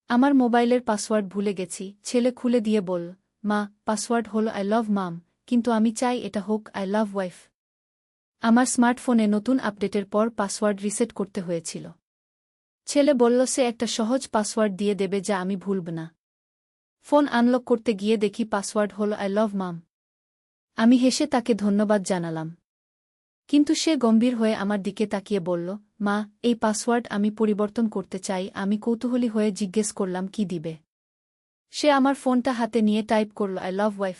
আমার মোবাইলের পাসওয়ার্ড ভুলে গেছি। ছেলে খুলে দিয়ে বলল, মা, পাসওয়ার্ড হলো আই লাভ মাম, কিন্তু আমি চাই এটা হোক আই লাভ ওয়াইফ। আমার স্মার্টফোনে নতুন আপডেটের পর পাসওয়ার্ড রিসেট করতে হয়েছিল। ছেলে বলল সে একটা সহজ পাসওয়ার্ড দিয়ে দেবে যা আমি ভুলব না। ফোন আনলক করতে গিয়ে দেখি পাসওয়ার্ড হলো আই লাভ মাম। আমি হেসে তাকে ধন্যবাদ জানালাম। কিন্তু সে গম্ভীর হয়ে আমার দিকে তাকিয়ে বলল, মা, এই পাসওয়ার্ড আমি পরিবর্তন করতে চাই। আমি কৌতূহলী হয়ে জিজ্ঞেস করলাম কি দিবে। সে আমার ফোনটা হাতে নিয়ে টাইপ করল আই লাভ ওয়াইফ।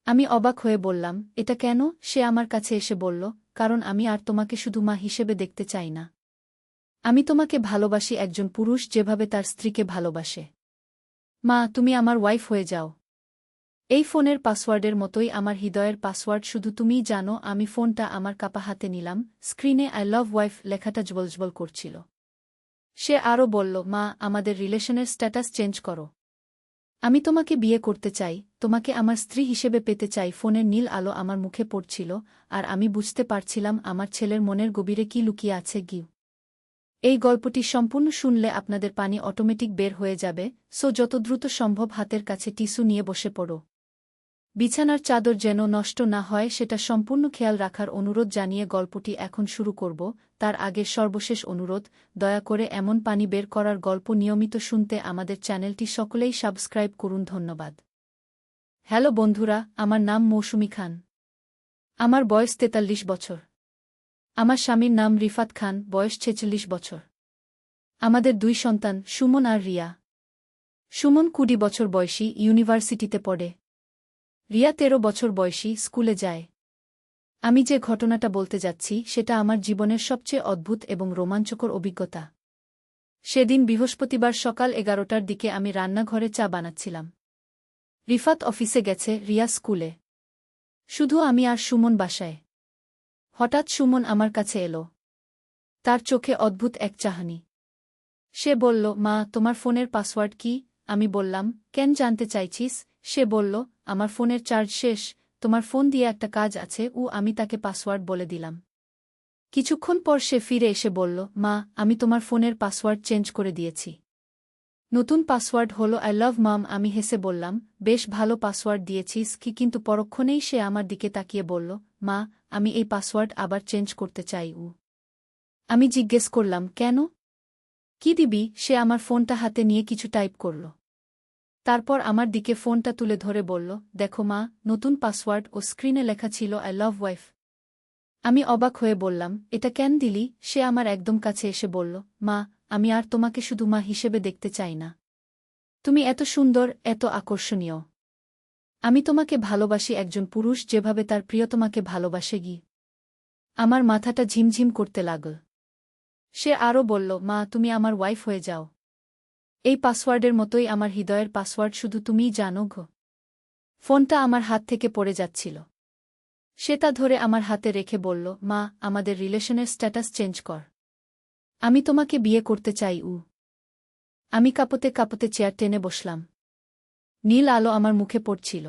আমি অবাক হয়ে বললাম, এটা কেন? সে আমার কাছে এসে বলল, কারণ আমি আর তোমাকে শুধু মা হিসেবে দেখতে চাই না। আমি তোমাকে ভালোবাসি, একজন পুরুষ যেভাবে তার স্ত্রীকে ভালোবাসে। মা, তুমি আমার ওয়াইফ হয়ে যাও। এই ফোনের পাসওয়ার্ডের মতোই আমার হৃদয়ের পাসওয়ার্ড শুধু তুমিই জানো। আমি ফোনটা আমার কাপা হাতে নিলাম। স্ক্রিনে আই লাভ ওয়াইফ লেখাটা জ্বলজ্বল করছিল। সে আরও বলল, মা, আমাদের রিলেশনের স্ট্যাটাস চেঞ্জ করো। আমি তোমাকে বিয়ে করতে চাই, তোমাকে আমার স্ত্রী হিসেবে পেতে চাই। ফোনের নীল আলো আমার মুখে পড়ছিল, আর আমি বুঝতে পারছিলাম আমার ছেলের মনের গভীরে কি লুকিয়ে আছে। এই গল্পটি সম্পূর্ণ শুনলে আপনাদের পানি অটোমেটিক বের হয়ে যাবে, সো যত দ্রুত সম্ভব হাতের কাছে টিস্যু নিয়ে বসে পড়ো। বিছানার চাদর যেন নষ্ট না হয় সেটা সম্পূর্ণ খেয়াল রাখার অনুরোধ জানিয়ে গল্পটি এখন শুরু করব। তার আগে সর্বশেষ অনুরোধ, দয়া করে এমন পানি বের করার গল্প নিয়মিত শুনতে আমাদের চ্যানেলটি সকলেই সাবস্ক্রাইব করুন। ধন্যবাদ। হ্যালো বন্ধুরা, আমার নাম মৌসুমী খান। আমার বয়স ৪৩ বছর। আমার স্বামীর নাম রিফাত খান, বয়স ৪৬ বছর। আমাদের ২ সন্তান, সুমন আর রিয়া। সুমন ২০ বছর বয়সী, ইউনিভার্সিটিতে পড়ে। রিয়া ১৩ বছর বয়সী, স্কুলে যায়। আমি যে ঘটনাটা বলতে যাচ্ছি সেটা আমার জীবনের সবচেয়ে অদ্ভুত এবং রোমাঞ্চকর অভিজ্ঞতা। সেদিন বৃহস্পতিবার সকাল ১১টার দিকে আমি রান্নাঘরে চা বানাচ্ছিলাম। রিফাত অফিসে গেছে, রিয়া স্কুলে। শুধু আমি আর সুমন বাসায়। হঠাৎ সুমন আমার কাছে এলো। তার চোখে অদ্ভুত এক চাহনি। সে বলল, মা, তোমার ফোনের পাসওয়ার্ড কি? আমি বললাম, কেন জানতে চাইছিস? সে বলল, আমার ফোনের চার্জ শেষ, তোমার ফোন দিয়ে একটা কাজ আছে। আমি তাকে পাসওয়ার্ড বলে দিলাম। কিছুক্ষণ পর সে ফিরে এসে বলল, মা, আমি তোমার ফোনের পাসওয়ার্ড চেঞ্জ করে দিয়েছি। নতুন পাসওয়ার্ড হলো আই লাভ মাম। আমি হেসে বললাম, বেশ ভালো পাসওয়ার্ড দিয়েছিস কি? কিন্তু পরক্ষণেই সে আমার দিকে তাকিয়ে বলল, মা, আমি এই পাসওয়ার্ড আবার চেঞ্জ করতে চাই। আমি জিজ্ঞেস করলাম, কেন? কি দিবি? সে আমার ফোনটা হাতে নিয়ে কিছু টাইপ করল। তারপর আমার দিকে ফোনটা তুলে ধরে বলল, দেখো মা, নতুন পাসওয়ার্ড। ও স্ক্রিনে লেখা ছিল আই লাভ ওয়াইফ। আমি অবাক হয়ে বললাম, এটা কেন দিলি? সে আমার একদম কাছে এসে বলল, মা, আমি আর তোমাকে শুধু মা হিসেবে দেখতে চাই না। তুমি এত সুন্দর, এত আকর্ষণীয়। আমি তোমাকে ভালোবাসি, একজন পুরুষ যেভাবে তার প্রিয়তমাকে ভালোবাসে। আমার মাথাটা ঝিমঝিম করতে লাগল। সে আরও বলল, মা, তুমি আমার ওয়াইফ হয়ে যাও। এই পাসওয়ার্ডের মতোই আমার হৃদয়ের পাসওয়ার্ড শুধু তুমিই জানো। ফোনটা আমার হাত থেকে পড়ে যাচ্ছিল। সে তা ধরে আমার হাতে রেখে বলল, মা, আমাদের রিলেশনের স্ট্যাটাস চেঞ্জ কর। আমি তোমাকে বিয়ে করতে চাই। আমি কাঁপতে কাঁপতে চেয়ার টেনে বসলাম। নীল আলো আমার মুখে পড়ছিল।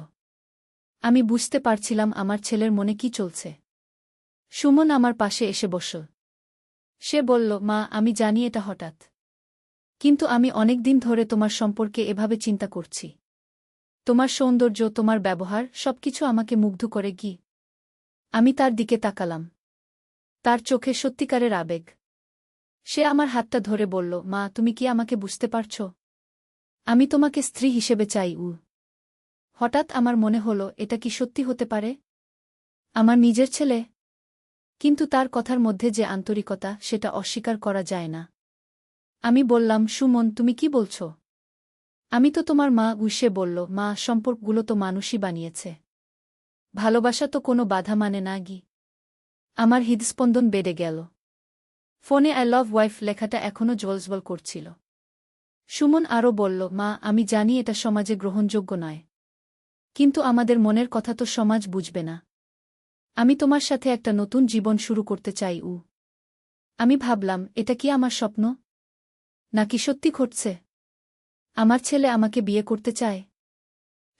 আমি বুঝতে পারছিলাম আমার ছেলের মনে কি চলছে। সুমন আমার পাশে এসে বসল। সে বলল, মা, আমি জানি এটা হঠাৎ, কিন্তু আমি অনেক দিন ধরে তোমার সম্পর্কে এভাবে চিন্তা করছি। তোমার সৌন্দর্য, তোমার ব্যবহার, সবকিছু আমাকে মুগ্ধ করে। আমি তার দিকে তাকালাম। তার চোখে সত্যিকারের আবেগ। সে আমার হাতটা ধরে বলল, মা, তুমি কি আমাকে বুঝতে পারছ? আমি তোমাকে স্ত্রী হিসেবে চাই। হঠাৎ আমার মনে হলো, এটা কি সত্যি হতে পারে? আমার নিজের ছেলে। কিন্তু তার কথার মধ্যে যে আন্তরিকতা, সেটা অস্বীকার করা যায় না। আমি বললাম, সুমন, তুমি কি বলছ? আমি তো তোমার মা। সে বলল, মা, সম্পর্কগুলো তো মানুষই বানিয়েছে। ভালোবাসা তো কোনো বাধা মানে না। আমার হৃদস্পন্দন বেড়ে গেল। ফোনে আই লাভ ওয়াইফ লেখাটা এখনও জ্বলজ্বল করছিল। সুমন আরও বলল, মা, আমি জানি এটা সমাজে গ্রহণযোগ্য নয়, কিন্তু আমাদের মনের কথা তো সমাজ বুঝবে না। আমি তোমার সাথে একটা নতুন জীবন শুরু করতে চাই। আমি ভাবলাম, এটা কি আমার স্বপ্ন, নাকি সত্যি ঘটছে? আমার ছেলে আমাকে বিয়ে করতে চায়।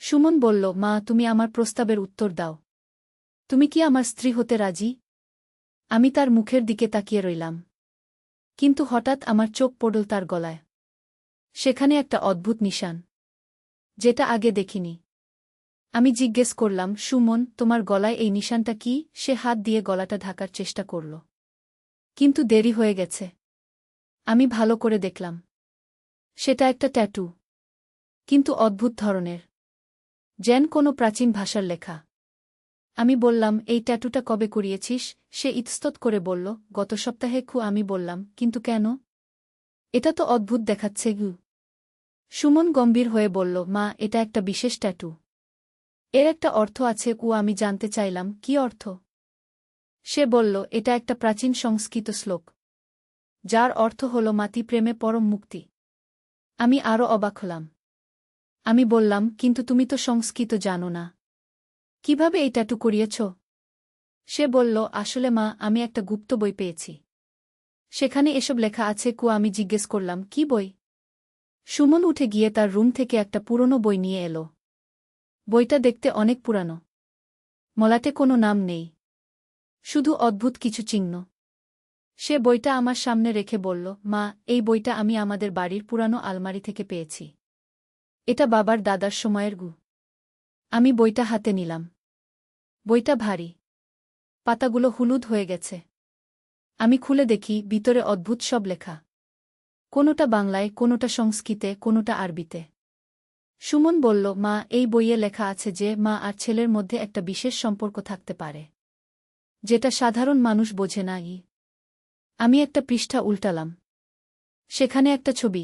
সুমন বলল, মা, তুমি আমার প্রস্তাবের উত্তর দাও। তুমি কি আমার স্ত্রী হতে রাজি? আমি তার মুখের দিকে তাকিয়ে রইলাম। কিন্তু হঠাৎ আমার চোখ পড়ল তার গলায়। সেখানে একটা অদ্ভুত নিশান, যেটা আগে দেখিনি। আমি জিজ্ঞেস করলাম, সুমন, তোমার গলায় এই নিশানটা কি? সে হাত দিয়ে গলাটা ঢাকার চেষ্টা করল। কিন্তু দেরি হয়ে গেছে। আমি ভালো করে দেখলাম। সেটা একটা ট্যাটু, কিন্তু অদ্ভুত ধরনের, যেন কোনো প্রাচীন ভাষার লেখা। আমি বললাম, এই ট্যাটুটা কবে করিয়েছিস? সে ইতস্তত করে বলল, গত সপ্তাহে। আমি বললাম, কিন্তু কেন? এটা তো অদ্ভুত দেখাচ্ছে গু। সুমন গম্ভীর হয়ে বলল, মা, এটা একটা বিশেষ ট্যাটু। এর একটা অর্থ আছে। আমি জানতে চাইলাম, কি অর্থ? সে বলল, এটা একটা প্রাচীন সংস্কৃত শ্লোক, যার অর্থ হল মাতি প্রেমে পরম মুক্তি। আমি আরও অবাক হলাম। আমি বললাম, কিন্তু তুমি তো সংস্কৃত জানো না, কিভাবে এই ট্যাটু করিয়েছ? সে বলল, আসলে মা, আমি একটা গুপ্ত বই পেয়েছি, সেখানে এসব লেখা আছে। আমি জিজ্ঞেস করলাম, কি বই? সুমন উঠে গিয়ে তার রুম থেকে একটা পুরনো বই নিয়ে এলো। বইটা দেখতে অনেক পুরানো, মলাটে কোনো নাম নেই, শুধু অদ্ভুত কিছু চিহ্ন। সে বইটা আমার সামনে রেখে বলল, মা, এই বইটা আমি আমাদের বাড়ির পুরানো আলমারি থেকে পেয়েছি। এটা বাবার দাদার সময়ের গু। আমি বইটা হাতে নিলাম। বইটা ভারী, পাতাগুলো হলুদ হয়ে গেছে। আমি খুলে দেখি, ভিতরে অদ্ভুত সব লেখা, কোনোটা বাংলায়, কোনোটা সংস্কৃতে, কোনোটা আরবিতে। সুমন বলল, মা, এই বইয়ে লেখা আছে যে মা আর ছেলের মধ্যে একটা বিশেষ সম্পর্ক থাকতে পারে, যেটা সাধারণ মানুষ বোঝে না। আমি একটা পৃষ্ঠা উল্টালাম। সেখানে একটা ছবি,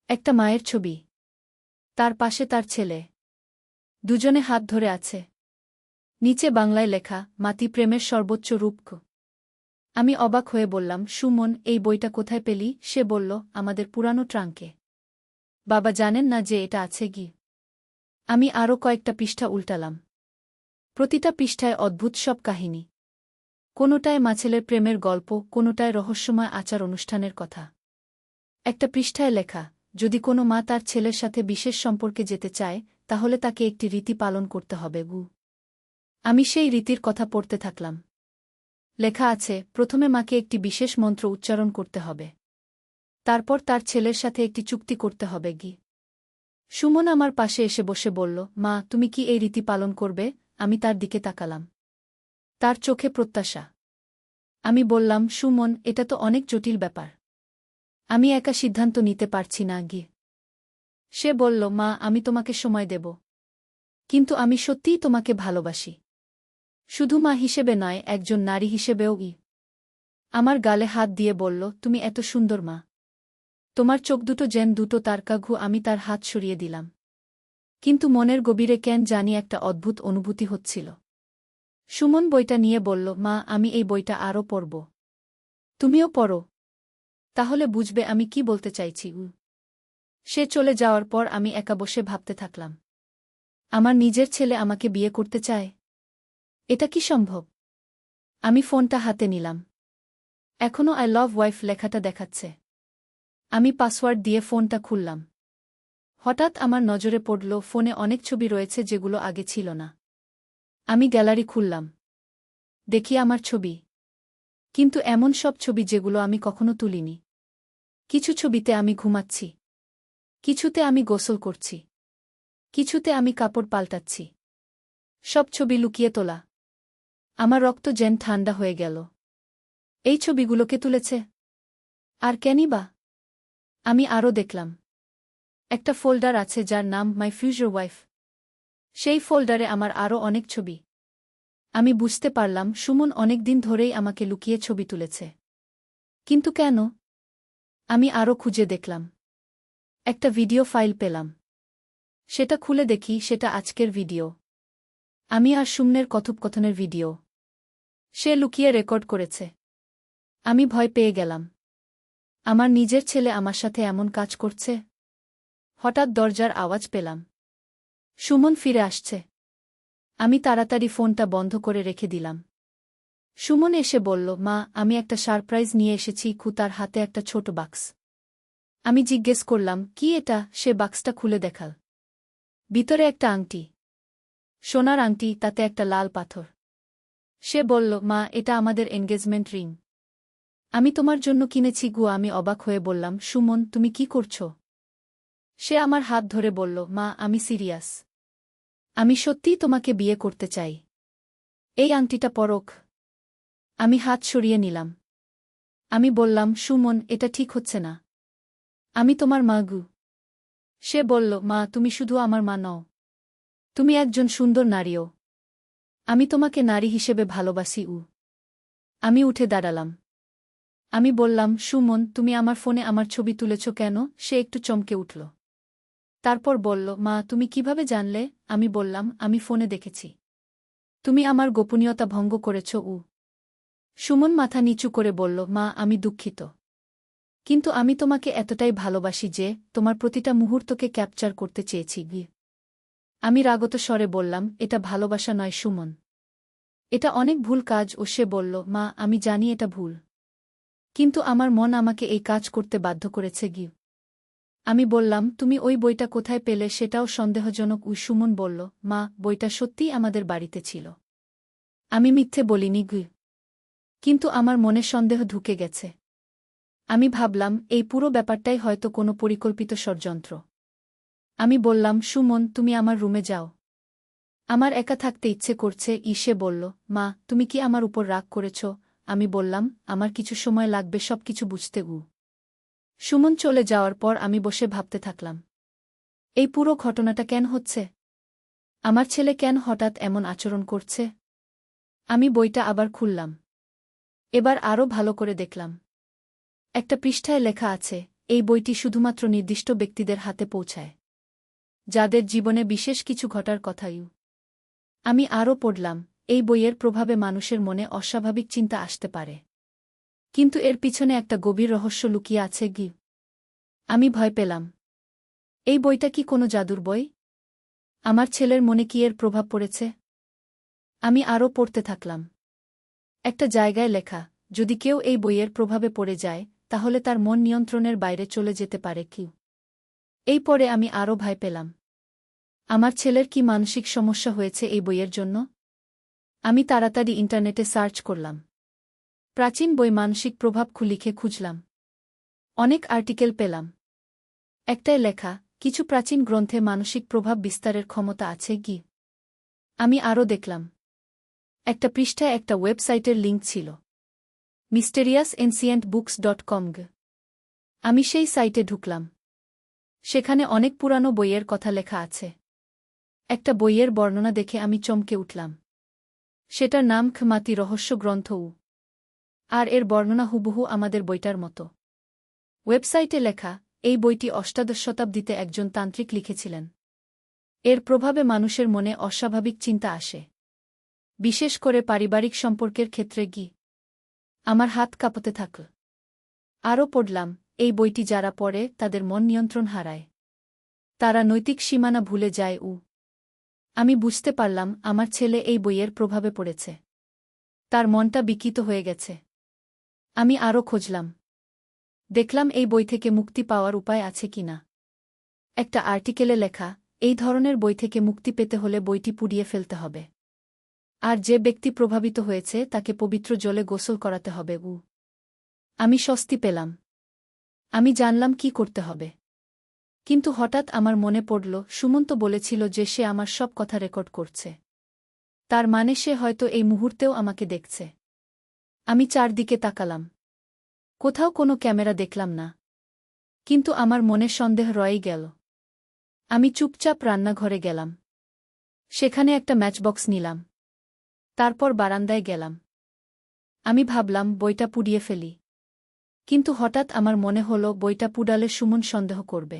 একটা মায়ের ছবি, তার পাশে তার ছেলে, দুজনে হাত ধরে আছে। নিচে বাংলায় লেখা, মাতি প্রেমের সর্বোচ্চ রূপ। আমি অবাক হয়ে বললাম, সুমন, এই বইটা কোথায় পেলি? সে বলল, আমাদের পুরানো ট্রাঙ্কে। বাবা জানেন না যে এটা আছে কি? আমি আরও কয়েকটা পৃষ্ঠা উল্টালাম। প্রতিটা পৃষ্ঠায় অদ্ভুত সব কাহিনী, কোনোটায় মাছেলের প্রেমের গল্প, কোনোটায় রহস্যময় আচার অনুষ্ঠানের কথা। একটা পৃষ্ঠায় লেখা, যদি কোনো মা তার ছেলের সাথে বিশেষ সম্পর্কে যেতে চায়, তাহলে তাকে একটি রীতি পালন করতে হবে। আমি সেই রীতির কথা পড়তে থাকলাম। লেখা আছে, প্রথমে মাকে একটি বিশেষ মন্ত্র উচ্চারণ করতে হবে, তারপর তার ছেলের সাথে একটি চুক্তি করতে হবে। সুমন আমার পাশে এসে বসে বলল, মা, তুমি কি এই রীতি পালন করবে? আমি তার দিকে তাকালাম, তার চোখে প্রত্যাশা। আমি বললাম, সুমন, এটা তো অনেক জটিল ব্যাপার, আমি একা সিদ্ধান্ত নিতে পারছি না। সে বলল, মা, আমি তোমাকে সময় দেব, কিন্তু আমি সত্যিই তোমাকে ভালোবাসি, শুধু মা হিসেবে নয়, একজন নারী হিসেবেও। আমার গালে হাত দিয়ে বলল, তুমি এত সুন্দর মা, তোমার চোখ দুটো যেন দুটো তারকা। আমি তার হাত সরিয়ে দিলাম, কিন্তু মনের গভীরে কেন জানি একটা অদ্ভুত অনুভূতি হচ্ছিল। সুমন বইটা নিয়ে বলল, মা, আমি এই বইটা আরও পড়ব। তুমিও পড়ো, তাহলে বুঝবে আমি কি বলতে চাইছি। সে চলে যাওয়ার পর আমি একা বসে ভাবতে থাকলাম, আমার নিজের ছেলে আমাকে বিয়ে করতে চায়? এটা কি সম্ভব? আমি ফোনটা হাতে নিলাম। এখনও আই লাভ ওয়াইফ লেখাটা দেখাচ্ছে। আমি পাসওয়ার্ড দিয়ে ফোনটা খুললাম। হঠাৎ আমার নজরে পড়ল, ফোনে অনেক ছবি রয়েছে যেগুলো আগে ছিল না। আমি গ্যালারি খুললাম, দেখি আমার ছবি, কিন্তু এমন সব ছবি যেগুলো আমি কখনো তুলিনি। কিছু ছবিতে আমি ঘুমাচ্ছি, কিছুতে আমি গোসল করছি, কিছুতে আমি কাপড় পাল্টাচ্ছি। সব ছবি লুকিয়ে তোলা। আমার রক্ত যেন ঠান্ডা হয়ে গেল। এই ছবিগুলোকে তুলেছে, আর কেনই বা? আমি আরও দেখলাম, একটা ফোল্ডার আছে যার নাম মাই ফিউচার ওয়াইফ। সেই ফোল্ডারে আমার আরও অনেক ছবি। আমি বুঝতে পারলাম, সুমন অনেক দিন ধরেই আমাকে লুকিয়ে ছবি তুলেছে। কিন্তু কেন? আমি আরও খুঁজে দেখলাম, একটা ভিডিও ফাইল পেলাম। সেটা খুলে দেখি, সেটা আজকের ভিডিও, আমি আর সুমনের কথোপকথনের ভিডিও। সে লুকিয়ে রেকর্ড করেছে। আমি ভয় পেয়ে গেলাম, আমার নিজের ছেলে আমার সাথে এমন কাজ করছে। হঠাৎ দরজার আওয়াজ পেলাম, সুমন ফিরে আসছে। আমি তাড়াতাড়ি ফোনটা বন্ধ করে রেখে দিলাম। সুমন এসে বলল, মা, আমি একটা সারপ্রাইজ নিয়ে এসেছি। তার হাতে একটা ছোট বাক্স। আমি জিজ্ঞেস করলাম, কি এটা? সে বাক্সটা খুলে দেখাল। ভিতরে একটা আংটি, সোনার আংটি, তাতে একটা লাল পাথর। সে বলল, মা, এটা আমাদের এনগেজমেন্ট রিং। আমি তোমার জন্য কিনেছি। আমি অবাক হয়ে বললাম, সুমন, তুমি কি করছো? সে আমার হাত ধরে বলল, মা, আমি সিরিয়াস। আমি সত্যিই তোমাকে বিয়ে করতে চাই। এই আংটিটা পরখ। আমি হাত সরিয়ে নিলাম। আমি বললাম, সুমন, এটা ঠিক হচ্ছে না। আমি তোমার মা গু। সে বলল, মা, তুমি শুধু আমার মা নও, তুমি একজন সুন্দর নারীও। আমি তোমাকে নারী হিসেবে ভালোবাসি। আমি উঠে দাঁড়ালাম। আমি বললাম, সুমন, তুমি আমার ফোনে আমার ছবি তুলেছ কেন? সে একটু চমকে উঠল। তারপর বলল, মা, তুমি কিভাবে জানলে? আমি বললাম, আমি ফোনে দেখেছি। তুমি আমার গোপনীয়তা ভঙ্গ করেছ। সুমন মাথা নিচু করে বলল, মা, আমি দুঃখিত। কিন্তু আমি তোমাকে এতটাই ভালোবাসি যে তোমার প্রতিটা মুহূর্তকে ক্যাপচার করতে চেয়েছি। আমি রাগত স্বরে বললাম, এটা ভালোবাসা নয় সুমন, এটা অনেক ভুল কাজ। ও সে বলল, মা, আমি জানি এটা ভুল, কিন্তু আমার মন আমাকে এই কাজ করতে বাধ্য করেছে। আমি বললাম, তুমি ওই বইটা কোথায় পেলে? সেটাও সন্দেহজনক। সুমন বলল, মা, বইটা সত্যিই আমাদের বাড়িতে ছিল। আমি মিথ্যে বলিনি। কিন্তু আমার মনে সন্দেহ ঢুকে গেছে। আমি ভাবলাম, এই পুরো ব্যাপারটাই হয়তো কোনো পরিকল্পিত ষড়যন্ত্র। আমি বললাম, সুমন, তুমি আমার রুমে যাও, আমার একা থাকতে ইচ্ছে করছে। সে বলল, মা, তুমি কি আমার উপর রাগ করেছ? আমি বললাম, আমার কিছু সময় লাগবে সবকিছু বুঝতে। সুমন চলে যাওয়ার পর আমি বসে ভাবতে থাকলাম, এই পুরো ঘটনাটা কেন হচ্ছে? আমার ছেলে কেন হঠাৎ এমন আচরণ করছে? আমি বইটা আবার খুললাম। এবার আরও ভালো করে দেখলাম। একটা পৃষ্ঠায় লেখা আছে, এই বইটি শুধুমাত্র নির্দিষ্ট ব্যক্তিদের হাতে পৌঁছায়, যাদের জীবনে বিশেষ কিছু ঘটার কথাই। আমি আরও পড়লাম, এই বইয়ের প্রভাবে মানুষের মনে অস্বাভাবিক চিন্তা আসতে পারে, কিন্তু এর পিছনে একটা গভীর রহস্য লুকিয়ে আছে। আমি ভয় পেলাম। এই বইটা কি কোনো জাদুর বই? আমার ছেলের মনে কি এর প্রভাব পড়েছে? আমি আরও পড়তে থাকলাম। একটা জায়গায় লেখা, যদি কেউ এই বইয়ের প্রভাবে পড়ে যায়, তাহলে তার মন নিয়ন্ত্রণের বাইরে চলে যেতে পারে। এই পড়ে আমি আরও ভয় পেলাম। আমার ছেলের কি মানসিক সমস্যা হয়েছে এই বইয়ের জন্য? আমি তাড়াতাড়ি ইন্টারনেটে সার্চ করলাম। প্রাচীন বই মানসিক প্রভাব লিখে খুঁজলাম। অনেক আর্টিকেল পেলাম। একটাই লেখা, কিছু প্রাচীন গ্রন্থে মানসিক প্রভাব বিস্তারের ক্ষমতা আছে। আমি আরও দেখলাম। একটা পৃষ্ঠায় একটা ওয়েবসাইটের লিঙ্ক ছিল, mysteriousAncientBooks.com। আমি সেই সাইটে ঢুকলাম। সেখানে অনেক পুরানো বইয়ের কথা লেখা আছে। একটা বইয়ের বর্ণনা দেখে আমি চমকে উঠলাম। সেটার নাম খমাতি রহস্য গ্রন্থ। আর এর বর্ণনা হুবহু আমাদের বইটার মতো। ওয়েবসাইটে লেখা, এই বইটি অষ্টাদশ শতাব্দীতে একজন তান্ত্রিক লিখেছিলেন। এর প্রভাবে মানুষের মনে অস্বাভাবিক চিন্তা আসে, বিশেষ করে পারিবারিক সম্পর্কের ক্ষেত্রে। আমার হাত কাঁপতে থাকল। আরও পড়লাম, এই বইটি যারা পড়ে তাদের মন নিয়ন্ত্রণ হারায়, তারা নৈতিক সীমানা ভুলে যায়। আমি বুঝতে পারলাম, আমার ছেলে এই বইয়ের প্রভাবে পড়েছে, তার মনটা বিকৃত হয়ে গেছে। আমি আরও খুঁজলাম। দেখলাম এই বই থেকে মুক্তি পাওয়ার উপায় আছে কিনা। একটা আর্টিকেলে লেখা, এই ধরনের বই থেকে মুক্তি পেতে হলে বইটি পুড়িয়ে ফেলতে হবে, আর যে ব্যক্তি প্রভাবিত হয়েছে তাকে পবিত্র জলে গোসল করাতে হবে। আমি স্বস্তি পেলাম। আমি জানলাম কি করতে হবে। কিন্তু হঠাৎ আমার মনে পড়ল, সুমন্ত বলেছিল যে সে আমার সব কথা রেকর্ড করছে। তার মানে সে হয়তো এই মুহূর্তেও আমাকে দেখছে। আমি চারদিকে তাকালাম। কোথাও কোনো ক্যামেরা দেখলাম না, কিন্তু আমার মনে সন্দেহ রয়েই গেল। আমি চুপচাপ রান্নাঘরে গেলাম। সেখানে একটা ম্যাচবক্স নিলাম। তারপর বারান্দায় গেলাম। আমি ভাবলাম বইটা পুড়িয়ে ফেলি, কিন্তু হঠাৎ আমার মনে হল বইটা পুড়ালে সুমন সন্দেহ করবে।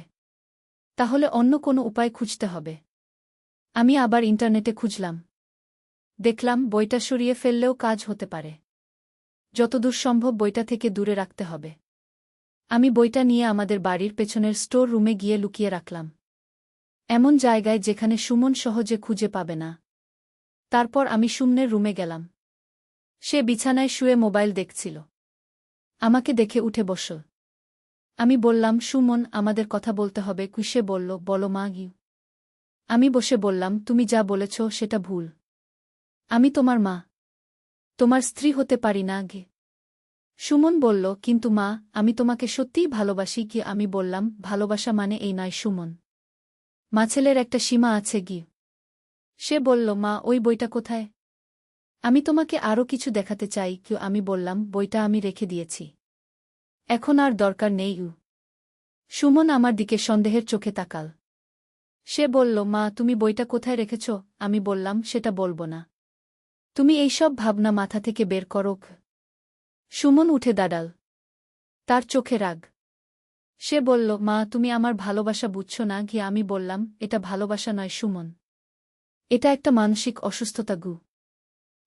তাহলে অন্য কোনো উপায় খুঁজতে হবে। আমি আবার ইন্টারনেটে খুঁজলাম। দেখলাম বইটা সরিয়ে ফেললেও কাজ হতে পারে। যতদূর সম্ভব বইটা থেকে দূরে রাখতে হবে। আমি বইটা নিয়ে আমাদের বাড়ির পেছনের স্টোর রুমে গিয়ে লুকিয়ে রাখলাম, এমন জায়গায় যেখানে সুমন সহজে খুঁজে পাবে না। তারপর আমি সুমনের রুমে গেলাম। সে বিছানায় শুয়ে মোবাইল দেখছিল। আমাকে দেখে উঠে বসল। আমি বললাম, সুমন, আমাদের কথা বলতে হবে। সে বলল, বলো মা। আমি বসে বললাম, তুমি যা বলেছ সেটা ভুল। আমি তোমার মা, তোমার স্ত্রী হতে পারি না। সুমন বলল, কিন্তু মা, আমি তোমাকে সত্যিই ভালোবাসি। কি? আমি বললাম, ভালোবাসা মানে এই নয় সুমন। মা, ছেলের একটা সীমা আছে কি? সে বলল, মা, ওই বইটা কোথায়? আমি তোমাকে আরও কিছু দেখাতে চাই। কি? আমি বললাম, বইটা আমি রেখে দিয়েছি, এখন আর দরকার নেই। সুমন আমার দিকে সন্দেহের চোখে তাকাল। সে বলল, মা, তুমি বইটা কোথায় রেখেছ? আমি বললাম, সেটা বলবো না। তুমি এইসব ভাবনা মাথা থেকে বের করো। সুমন উঠে দাঁড়াল, তার চোখে রাগ। সে বলল, মা, তুমি আমার ভালোবাসা বুঝছ না। কি? আমি বললাম, এটা ভালোবাসা নয় সুমন, এটা একটা মানসিক অসুস্থতা।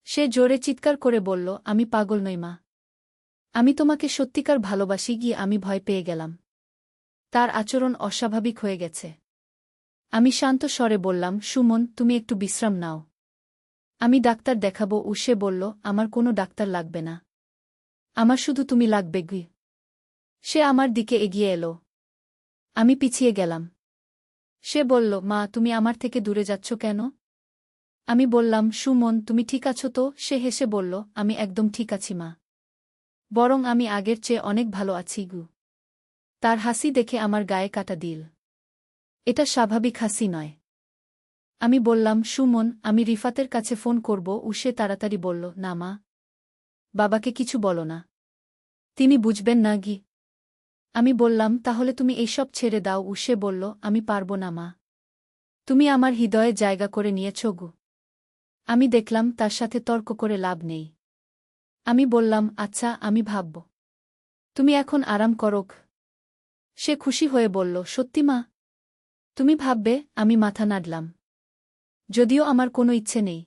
সে জোরে চিৎকার করে বলল, আমি পাগল নই মা, আমি তোমাকে সত্যিকার ভালোবাসি। গিয়ে আমি ভয় পেয়ে গেলাম, তার আচরণ অস্বাভাবিক হয়ে গেছে। আমি শান্ত স্বরে বললাম, সুমন, তুমি একটু বিশ্রাম নাও, আমি ডাক্তার দেখাবো। সে বলল, আমার কোনো ডাক্তার লাগবে না, আমার শুধু তুমি লাগবে। সে আমার দিকে এগিয়ে এলো, আমি পিছিয়ে গেলাম। সে বলল, মা, তুমি আমার থেকে দূরে যাচ্ছ কেন? আমি বললাম, সুমন, তুমি ঠিক আছো তো? সে হেসে বলল, আমি একদম ঠিক আছি মা, বরং আমি আগের চেয়ে অনেক ভালো আছি। তার হাসি দেখে আমার গায়ে কাটা দিল। এটা স্বাভাবিক হাসি নয়। আমি বললাম, সুমন, আমি রিফাতের কাছে ফোন করব। সে তাড়াতাড়ি বলল, না মা, বাবাকে কিছু বলো না, তিনি বুঝবেন না। আমি বললাম, তাহলে তুমি এইসব ছেড়ে দাও। সে বলল, আমি পারব না মা, তুমি আমার হৃদয়ে জায়গা করে নিয়েছ। আমি দেখলাম তার সাথে তর্ক করে লাভ নেই। আমি বললাম, আচ্ছা, আমি ভাবব, তুমি এখন আরাম করো। সে খুশি হয়ে বলল, সত্যি মা, তুমি ভাববে? আমি মাথা নাড়লাম, যদিও আমার কোনো ইচ্ছে নেই।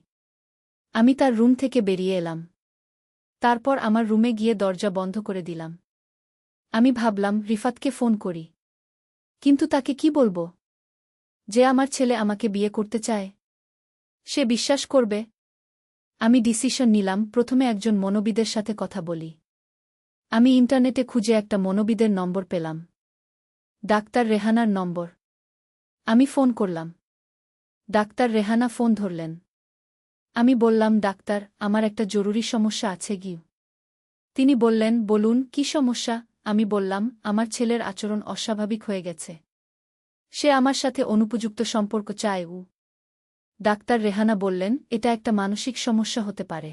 আমি তার রুম থেকে বেরিয়ে এলাম, তারপর আমার রুমে গিয়ে দরজা বন্ধ করে দিলাম। আমি ভাবলাম, রিফাতকে ফোন করি, কিন্তু তাকে কি বলবো যে আমার ছেলে আমাকে বিয়ে করতে চায়? সে বিশ্বাস করবে? আমি ডিসিশন নিলাম, প্রথমে একজন মনোবিদের সাথে কথা বলি। আমি ইন্টারনেটে খুঁজে একটা মনোবিদের নম্বর পেলাম, ডাক্তার রেহানার নম্বর। আমি ফোন করলাম, ডাক্তার রেহানা ফোন ধরলেন। আমি বললাম, ডাক্তার, আমার একটা জরুরি সমস্যা আছে। তিনি বললেন, বলুন, কি সমস্যা? আমি বললাম, আমার ছেলের আচরণ অস্বাভাবিক হয়ে গেছে, সে আমার সাথে অনুপযুক্ত সম্পর্ক চায়। ডাক্তার রেহানা বললেন, এটা একটা মানসিক সমস্যা হতে পারে,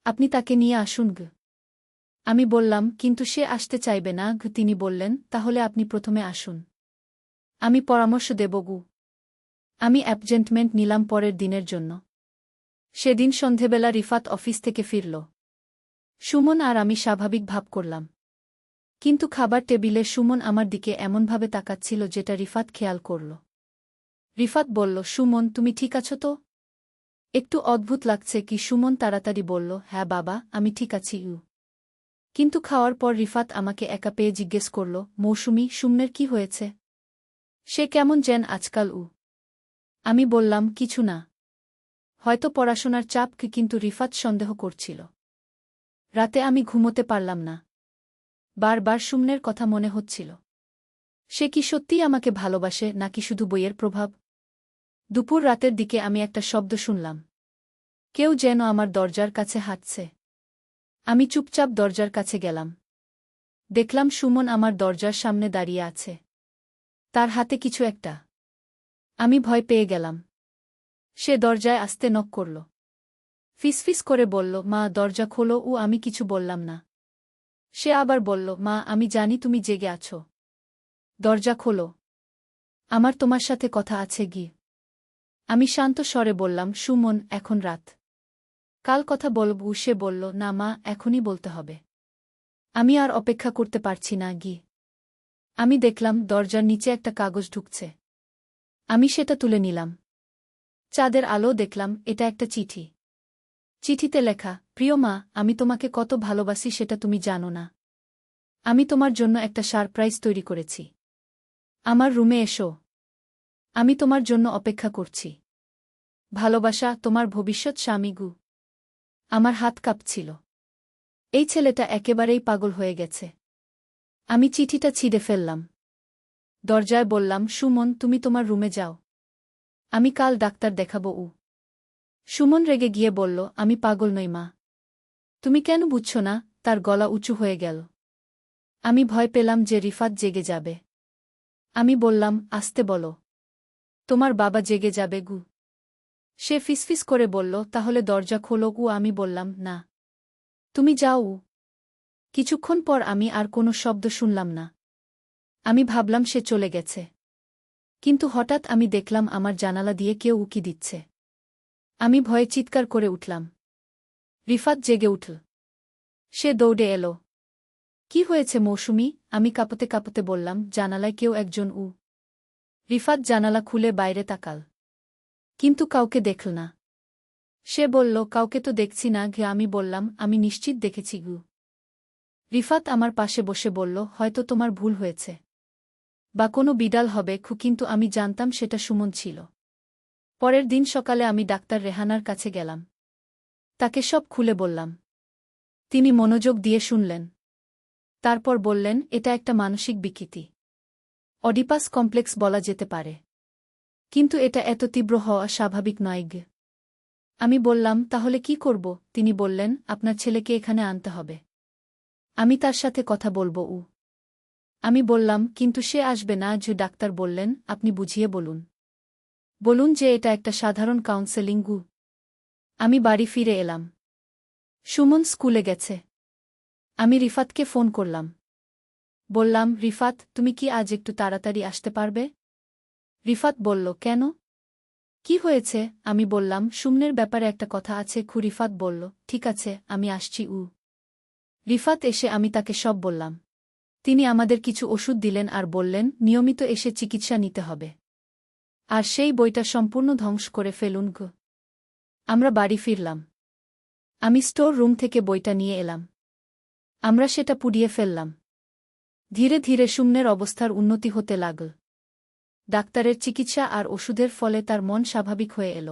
আপনি তাকে নিয়ে আসুন। আমি বললাম, কিন্তু সে আসতে চাইবে না। তিনি বললেন, তাহলে আপনি প্রথমে আসুন, আমি পরামর্শ দেব। আমি অ্যাপয়েন্টমেন্ট নিলাম পরের দিনের জন্য। সেদিন সন্ধেবেলা রিফাত অফিস থেকে ফিরল। সুমন আর আমি স্বাভাবিক ভাব করলাম, কিন্তু খাবার টেবিলে সুমন আমার দিকে এমনভাবে তাকাচ্ছিল যেটা রিফাত খেয়াল করল। রিফাত বলল, সুমন, তুমি ঠিক আছো তো? একটু অদ্ভুত লাগছে কি? সুমন তাড়াতাড়ি বলল, হ্যাঁ বাবা, আমি ঠিক আছি। কিন্তু খাওয়ার পর রিফাত আমাকে একা পেয়ে জিজ্ঞেস করল, মৌসুমী, সুমনের কি হয়েছে? সে কেমন যেন আজকাল? আমি বললাম, কিছু না, হয়তো পড়াশোনার চাপ। কিন্তু রিফাত সন্দেহ করছিল। রাতে আমি ঘুমোতে পারলাম না, বারবার সুমনের কথা মনে হচ্ছিল। সে কি সত্যিই আমাকে ভালোবাসে নাকি শুধু বইয়ের প্রভাব? দুপুর রাতের দিকে আমি একটা শব্দ শুনলাম, কেউ যেন আমার দরজার কাছে হাঁটছে। আমি চুপচাপ দরজার কাছে গেলাম, দেখলাম সুমন আমার দরজার সামনে দাঁড়িয়ে আছে, তার হাতে কিছু একটা। আমি ভয় পেয়ে গেলাম। সে দরজায় আস্তে নক করল, ফিসফিস করে বলল, মা, দরজা খোলো। আমি কিছু বললাম না। সে আবার বলল, মা, আমি জানি তুমি জেগে আছো, দরজা খোলো, আমার তোমার সাথে কথা আছে। আমি শান্ত স্বরে বললাম, সুমন, এখন রাত, কাল কথা বলব। সে বলল, না মা, এখনই বলতে হবে, আমি আর অপেক্ষা করতে পারছি না। আমি দেখলাম দরজার নিচে একটা কাগজ ঢুকছে। আমি সেটা তুলে নিলাম। চাঁদের আলো দেখলাম, এটা একটা চিঠি। চিঠিতে লেখা, প্রিয় মা, আমি তোমাকে কত ভালোবাসি সেটা তুমি জানো না। আমি তোমার জন্য একটা সারপ্রাইজ তৈরি করেছি, আমার রুমে এসো, আমি তোমার জন্য অপেক্ষা করছি। ভালোবাসা, তোমার ভবিষ্যৎ স্বামী। আমার হাত কাঁপছিল, এই ছেলেটা একেবারেই পাগল হয়ে গেছে। আমি চিঠিটা ছিঁড়ে ফেললাম, দরজায় বললাম, সুমন, তুমি তোমার রুমে যাও, আমি কাল ডাক্তার দেখাবো। সুমন রেগে গিয়ে বলল, আমি পাগল নই মা, তুমি কেন বুঝছো না? তার গলা উঁচু হয়ে গেল। আমি ভয় পেলাম যে রিফাত জেগে যাবে। আমি বললাম, আস্তে বলো। তোমার বাবা জেগে যাবে গু। সে ফিসফিস করে বলল, তাহলে দরজা খোলো গু। আমি বললাম, না, তুমি যাও। কিছুক্ষণ পর আমি আর কোনো শব্দ শুনলাম না। আমি ভাবলাম সে চলে গেছে। কিন্তু হঠাৎ আমি দেখলাম আমার জানালা দিয়ে কেউ উকি দিচ্ছে। আমি ভয়ে চিৎকার করে উঠলাম। রিফাত জেগে উঠল। সে দৌড়ে এলো। কি হয়েছে মৌসুমী? আমি কাঁপতে কাঁপতে বললাম, জানালায় কেউ একজন। রিফাত জানালা খুলে বাইরে তাকাল। কিন্তু কাউকে দেখল না। সে বলল, কাউকে তো দেখছি না গে। আমি বললাম, আমি নিশ্চিত দেখেছি গু। রিফাত আমার পাশে বসে বলল, হয়তো তোমার ভুল হয়েছে। বা কোনো বিড়াল হবে কিন্তু আমি জানতাম সেটা সুমন ছিল। পরের দিন সকালে আমি ডাক্তার রেহানার কাছে গেলাম। তাকে সব খুলে বললাম। তিনি মনোযোগ দিয়ে শুনলেন। তারপর বললেন, এটা একটা মানসিক বিকৃতি। অডিপাস কমপ্লেক্স বলা যেতে পারে। কিন্তু এটা এত তীব্র হওয়া স্বাভাবিক নয় গে। আমি বললাম, তাহলে কি করব? তিনি বললেন, আপনার ছেলেকে এখানে আনতে হবে। আমি তার সাথে কথা বলব। আমি বললাম, কিন্তু সে আসবে না যে। ডাক্তার বললেন, আপনি বুঝিয়ে বলুন। বলুন যে এটা একটা সাধারণ কাউন্সেলিং গু। আমি বাড়ি ফিরে এলাম। সুমন স্কুলে গেছে। আমি রিফাতকে ফোন করলাম। বললাম, রিফাত, তুমি কি আজ একটু তাড়াতাড়ি আসতে পারবে? রিফাত বলল, কেন? কি হয়েছে? আমি বললাম, সুমনের ব্যাপারে একটা কথা আছে। রিফাত বলল, ঠিক আছে, আমি আসছি। রিফাত এসে আমি তাকে সব বললাম। তিনি আমাদের কিছু ওষুধ দিলেন আর বললেন, নিয়মিত এসে চিকিৎসা নিতে হবে। আর সেই বইটা সম্পূর্ণ ধ্বংস করে ফেলুন গো। আমরা বাড়ি ফিরলাম। আমি স্টোর রুম থেকে বইটা নিয়ে এলাম। আমরা সেটা পুড়িয়ে ফেললাম। ধীরে ধীরে সুমনের অবস্থার উন্নতি হতে লাগল। ডাক্তারের চিকিৎসা আর ওষুধের ফলে তার মন স্বাভাবিক হয়ে এল।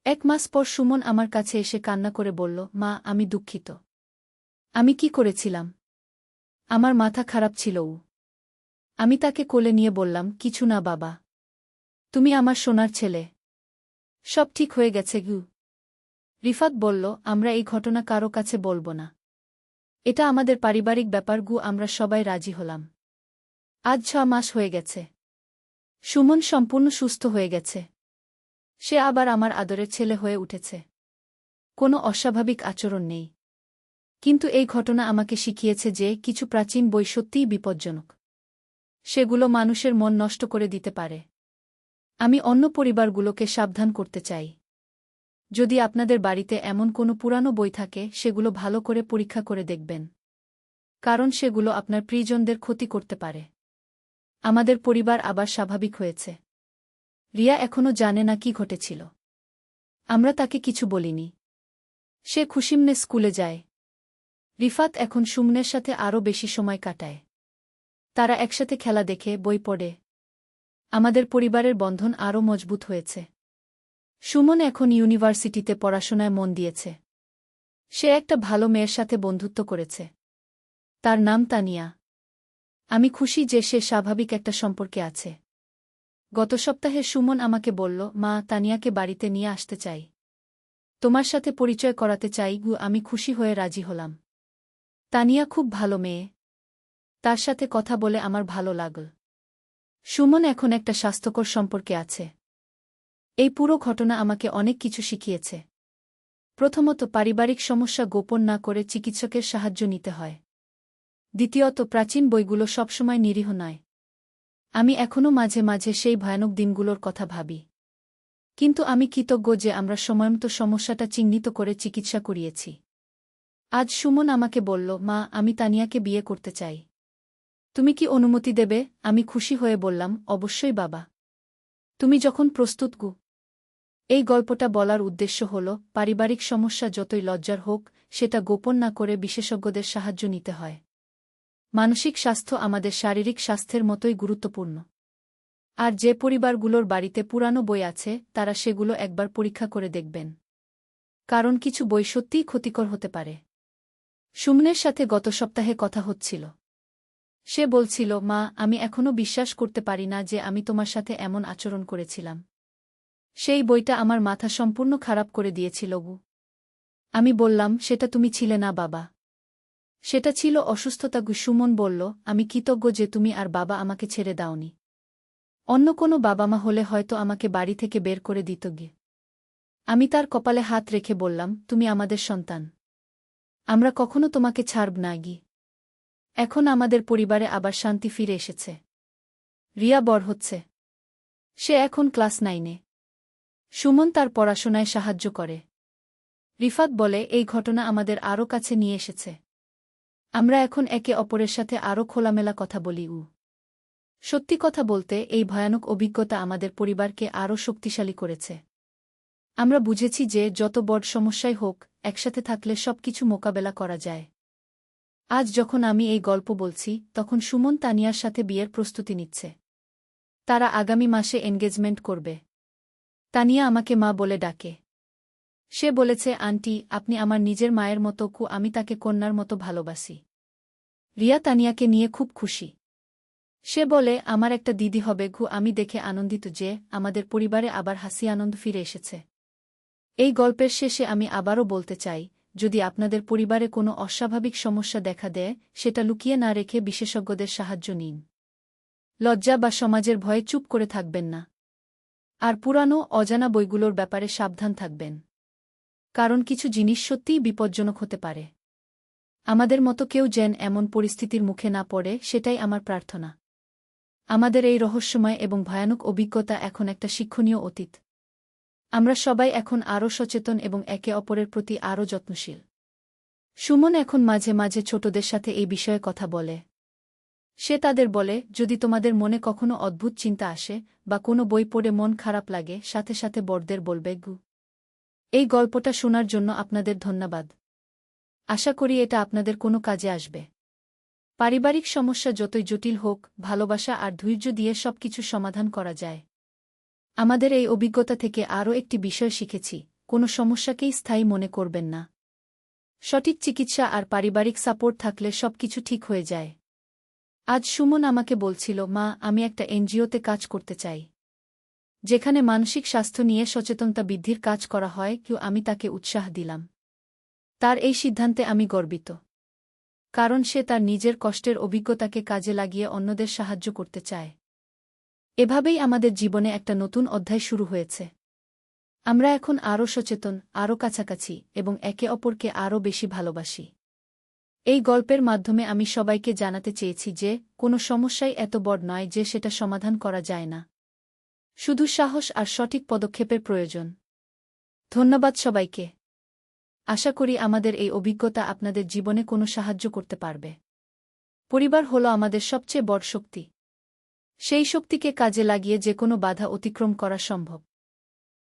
1 মাস পর সুমন আমার কাছে এসে কান্না করে বলল, মা, আমি দুঃখিত। আমি কি করেছিলাম? আমার মাথা খারাপ ছিল। আমি তাকে কোলে নিয়ে বললাম, কিছু না বাবা। তুমি আমার সোনার ছেলে। সব ঠিক হয়ে গেছে গু। রিফাত বলল, আমরা এই ঘটনা কারো কাছে বলব না। এটা আমাদের পারিবারিক ব্যাপার গু। আমরা সবাই রাজি হলাম। আজ 6 মাস হয়ে গেছে। সুমন সম্পূর্ণ সুস্থ হয়ে গেছে। সে আবার আমার আদরের ছেলে হয়ে উঠেছে। কোনো অস্বাভাবিক আচরণ নেই। কিন্তু এই ঘটনা আমাকে শিখিয়েছে যে কিছু প্রাচীন বই সত্যিই বিপজ্জনক। সেগুলো মানুষের মন নষ্ট করে দিতে পারে। আমি অন্য পরিবারগুলোকে সাবধান করতে চাই। যদি আপনাদের বাড়িতে এমন কোনো পুরানো বই থাকে, সেগুলো ভালো করে পরীক্ষা করে দেখবেন। কারণ সেগুলো আপনার প্রিয়জনদের ক্ষতি করতে পারে। আমাদের পরিবার আবার স্বাভাবিক হয়েছে। রিয়া এখনো জানে না কি ঘটেছিল। আমরা তাকে কিছু বলিনি। সে খুশিমনে স্কুলে যায়। রিফাত এখন সুমনের সাথে আরও বেশি সময় কাটায়। তারা একসাথে খেলা দেখে, বই পড়ে। আমাদের পরিবারের বন্ধন আরও মজবুত হয়েছে। সুমন এখন ইউনিভার্সিটিতে পড়াশোনায় মন দিয়েছে। সে একটা ভালো মেয়ের সাথে বন্ধুত্ব করেছে। তার নাম তানিয়া। আমি খুশি যে সে স্বাভাবিক একটা সম্পর্কে আছে। গত সপ্তাহে সুমন আমাকে বলল, মা, তানিয়াকে বাড়িতে নিয়ে আসতে চাই। তোমার সাথে পরিচয় করাতে চাই গু। আমি খুশি হয়ে রাজি হলাম। তানিয়া খুব ভালো মেয়ে। তার সাথে কথা বলে আমার ভালো লাগল। সুমন এখন একটা স্বাস্থ্যকর সম্পর্কে আছে। এই পুরো ঘটনা আমাকে অনেক কিছু শিখিয়েছে। প্রথমত, পারিবারিক সমস্যা গোপন না করে চিকিৎসকের সাহায্য নিতে হয়। দ্বিতীয়ত, প্রাচীন বইগুলো সবসময় নিরীহ নয়। আমি এখনও মাঝে মাঝে সেই ভয়ানক দিনগুলোর কথা ভাবি। কিন্তু আমি কৃতজ্ঞ যে আমরা সময়মতো সমস্যাটা চিহ্নিত করে চিকিৎসা করিয়েছি। আজ সুমন আমাকে বলল, মা, আমি তানিয়াকে বিয়ে করতে চাই। তুমি কি অনুমতি দেবে? আমি খুশি হয়ে বললাম, অবশ্যই বাবা। তুমি যখন প্রস্তুত গু। এই গল্পটা বলার উদ্দেশ্য হল, পারিবারিক সমস্যা যতই লজ্জার হোক, সেটা গোপন না করে বিশেষজ্ঞদের সাহায্য নিতে হয়। মানসিক স্বাস্থ্য আমাদের শারীরিক স্বাস্থ্যের মতোই গুরুত্বপূর্ণ। আর যে পরিবারগুলোর বাড়িতে পুরানো বই আছে, তারা সেগুলো একবার পরীক্ষা করে দেখবেন। কারণ কিছু বই সত্যিই ক্ষতিকর হতে পারে। সুমনের সাথে গত সপ্তাহে কথা হচ্ছিল। সে বলছিল, মা, আমি এখনও বিশ্বাস করতে পারি না যে আমি তোমার সাথে এমন আচরণ করেছিলাম। সেই বইটা আমার মাথা সম্পূর্ণ খারাপ করে দিয়েছিল গু। আমি বললাম, সেটা তুমি ছিলে না বাবা। সেটা ছিল অসুস্থতা। সুমন বলল, আমি কৃতজ্ঞ যে তুমি আর বাবা আমাকে ছেড়ে দাওনি। অন্য কোনো বাবা মা হলে হয়তো আমাকে বাড়ি থেকে বের করে দিত গে। আমি তার কপালে হাত রেখে বললাম, তুমি আমাদের সন্তান। আমরা কখনো তোমাকে ছাড়ব না গি। এখন আমাদের পরিবারে আবার শান্তি ফিরে এসেছে। রিয়া বড় হচ্ছে। সে এখন ক্লাস 9-এ। সুমন তার পড়াশোনায় সাহায্য করে। রিফাত বলে, এই ঘটনা আমাদের আরও কাছে নিয়ে এসেছে। আমরা এখন একে অপরের সাথে আরও খোলামেলা কথা বলি। সত্যি কথা বলতে, এই ভয়ানক অভিজ্ঞতা আমাদের পরিবারকে আরও শক্তিশালী করেছে। আমরা বুঝেছি যে যত বড় সমস্যাই হোক, একসাথে থাকলে সবকিছু মোকাবেলা করা যায়। আজ যখন আমি এই গল্প বলছি, তখন সুমন তানিয়ার সাথে বিয়ের প্রস্তুতি নিচ্ছে। তারা আগামী মাসে এনগেজমেন্ট করবে। তানিয়া আমাকে মা বলে ডাকে। সে বলেছে, আন্টি, আপনি আমার নিজের মায়ের মতো, আমি তাকে কন্যার মতো ভালোবাসি। রিয়া তানিয়াকে নিয়ে খুব খুশি। সে বলে, আমার একটা দিদি হবে। আমি দেখে আনন্দিত যে আমাদের পরিবারে আবার হাসি আনন্দ ফিরে এসেছে। এই গল্পের শেষে আমি আবারও বলতে চাই, যদি আপনাদের পরিবারে কোনো অস্বাভাবিক সমস্যা দেখা দেয়, সেটা লুকিয়ে না রেখে বিশেষজ্ঞদের সাহায্য নিন। লজ্জা বা সমাজের ভয়ে চুপ করে থাকবেন না। আর পুরানো অজানা বইগুলোর ব্যাপারে সাবধান থাকবেন। কারণ কিছু জিনিস সত্যিই বিপজ্জনক হতে পারে। আমাদের মতো কেউ যেন এমন পরিস্থিতির মুখে না পড়ে, সেটাই আমার প্রার্থনা। আমাদের এই রহস্যময় এবং ভয়ানক অভিজ্ঞতা এখন একটা শিক্ষণীয় অতীত। আমরা সবাই এখন আরও সচেতন এবং একে অপরের প্রতি আরও যত্নশীল। সুমন এখন মাঝে মাঝে ছোটদের সাথে এই বিষয়ে কথা বলে। সে তাদের বলে, যদি তোমাদের মনে কখনো অদ্ভুত চিন্তা আসে বা কোনো বই পড়ে মন খারাপ লাগে, সাথে সাথে বড়দের বলবে। এই গল্পটা শোনার জন্য আপনাদের ধন্যবাদ। আশা করি এটা আপনাদের কোনো কাজে আসবে। পারিবারিক সমস্যা যতই জটিল হোক, ভালোবাসা আর ধৈর্য দিয়ে সবকিছু সমাধান করা যায়। আমাদের এই অভিজ্ঞতা থেকে আরও একটি বিষয় শিখেছি, কোনো সমস্যাকেই স্থায়ী মনে করবেন না। সঠিক চিকিৎসা আর পারিবারিক সাপোর্ট থাকলে সবকিছু ঠিক হয়ে যায়। আজ সুমন আমাকে বলছিল, মা, আমি একটা এনজিওতে কাজ করতে চাই, যেখানে মানসিক স্বাস্থ্য নিয়ে সচেতনতা বৃদ্ধির কাজ করা হয়। আমি তাকে উৎসাহ দিলাম। তার এই সিদ্ধান্তে আমি গর্বিত। কারণ সে তার নিজের কষ্টের অভিজ্ঞতাকে কাজে লাগিয়ে অন্যদের সাহায্য করতে চায়। এভাবেই আমাদের জীবনে একটা নতুন অধ্যায় শুরু হয়েছে। আমরা এখন আরও সচেতন, আরও কাছাকাছি এবং একে অপরকে আরও বেশি ভালোবাসি। এই গল্পের মাধ্যমে আমি সবাইকে জানাতে চেয়েছি যে কোনো সমস্যাই এত বড় নয় যে সেটা সমাধান করা যায় না। শুধু সাহস আর সঠিক পদক্ষেপের প্রয়োজন। ধন্যবাদ সবাইকে। আশা করি আমাদের এই অভিজ্ঞতা আপনাদের জীবনে কোনো সাহায্য করতে পারবে। পরিবার হলো আমাদের সবচেয়ে বড় শক্তি। সেই শক্তিকে কাজে লাগিয়ে যে কোনো বাধা অতিক্রম করা সম্ভব।